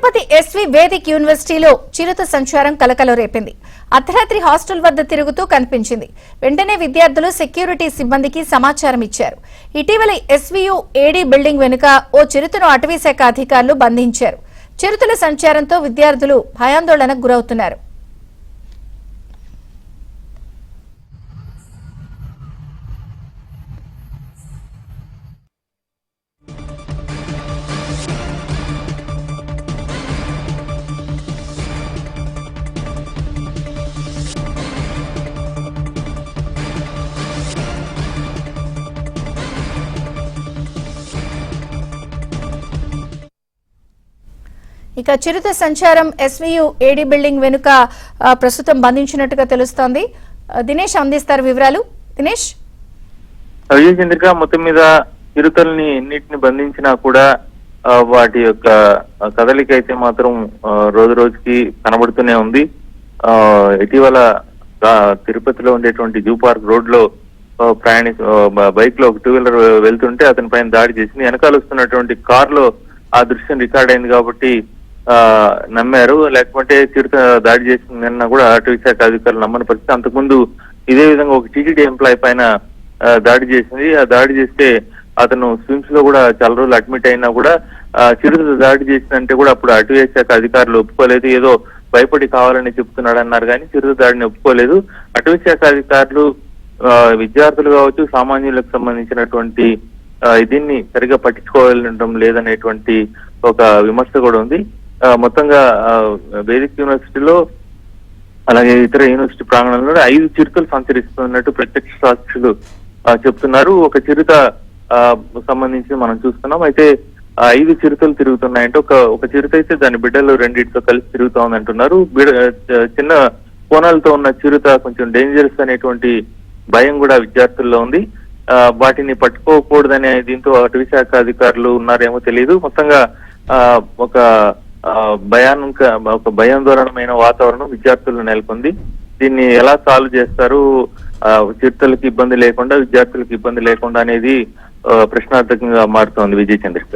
Tirupati SV Vedic యూనివర్సిటీలో చిరుత సంచారం కలకలం రేపింది. అర్ధరాత్రి హాస్టల్ వద్ద తిరుగుతూ కనిపించింది. వెంటనే విద్యార్థులు సెక్యూరిటీ సిబ్బందికి సమాచారం ఇచ్చారు. ఇటీవల ఎస్వీయూ ఏడీ బిల్డింగ్ వెనుక ఓ చిరుతను అటవీశాఖ అధికారులు బంధించారు. చిరుతల సంచారంతో విద్యార్థులు భయాందోళనకు గురవుతున్నారు. ఇక చిరుత సంచారం ఎస్వీయూ ఏడీ బిల్డింగ్ వెనుక ప్రస్తుతం బంధించినట్టుగా తెలుస్తోంది. దినేష్ అందిస్తారు వివరాలు. దినేష్, విజయ చంద్రిక, మొత్తం మీద చిరుతల్ని ఎన్నిటిని బంధించినా కూడా వాటి యొక్క కదలిక అయితే మాత్రం రోజు రోజుకి కనబడుతూనే ఉంది. ఇటీవల తిరుపతిలో ఉండేటువంటి జూ పార్క్ రోడ్ లో బైక్ లో ఒక 2-వీలర్ వెళ్తుంటే అతని పైన దాడి చేసింది. వెనకాల వస్తున్నటువంటి కార్ లో ఆ దృశ్యం రికార్డ్ అయింది కాబట్టి నమ్మారు. లేకపోతే చిరుత దాడి చేసిందన్నా కూడా అటవీ శాఖ అధికారులు నమ్మని పరిస్థితి. అంతకుముందు ఇదే విధంగా ఒక టీటీడీ ఎంప్లాయ్ పైన దాడి చేసింది. ఆ దాడి చేస్తే అతను స్విమ్స్ లో కూడా చాలా రోజులు అడ్మిట్ అయినా కూడా చిరుత దాడి చేసిందంటే కూడా అప్పుడు అటవీ శాఖ అధికారులు ఒప్పుకోలేదు. ఏదో భయపడి కావాలని చెప్తున్నాడు అన్నారు కానీ చిరుత దాడిని ఒప్పుకోలేదు. అటవీ శాఖ అధికారులు విద్యార్థులు కావచ్చు, సామాన్యులకు సంబంధించినటువంటి దీన్ని సరిగా పట్టించుకోవడం లేదనేటువంటి ఒక విమర్శ కూడా ఉంది. మొత్తంగా వేదిక్ యూనివర్సిటీలో అలాగే ఇతర యూనివర్సిటీ ప్రాంగణంలో 5 చిరుతలు సంచరిస్తున్నట్టు ప్రత్యక్ష సాక్షులు చెప్తున్నారు. ఒక చిరుత సంబంధించి మనం చూస్తున్నాం. అయితే 5 చిరుతలు తిరుగుతున్నాయంటే ఒక చిరుత అయితే దాని బిడ్డలు రెండింటితో కలిసి తిరుగుతా ఉందంటున్నారు. చిన్న కోణాలతో ఉన్న చిరుత కొంచెం డేంజరస్ అనేటువంటి భయం కూడా విద్యార్థుల్లో ఉంది. వాటిని పట్టుకోకూడదనే దీంతో అటవీ శాఖ అధికారులు ఉన్నారేమో తెలియదు. మొత్తంగా ఒక భయాందోళనమైన వాతావరణం విద్యార్థులు నెలకొంది. దీన్ని ఎలా సాల్వ్ చేస్తారు, చిరుతలకు ఇబ్బంది లేకుండా, విద్యార్థులకు ఇబ్బంది లేకుండా అనేది ప్రశ్నార్థకంగా మారుతోంది. విజయ చంద్రిక.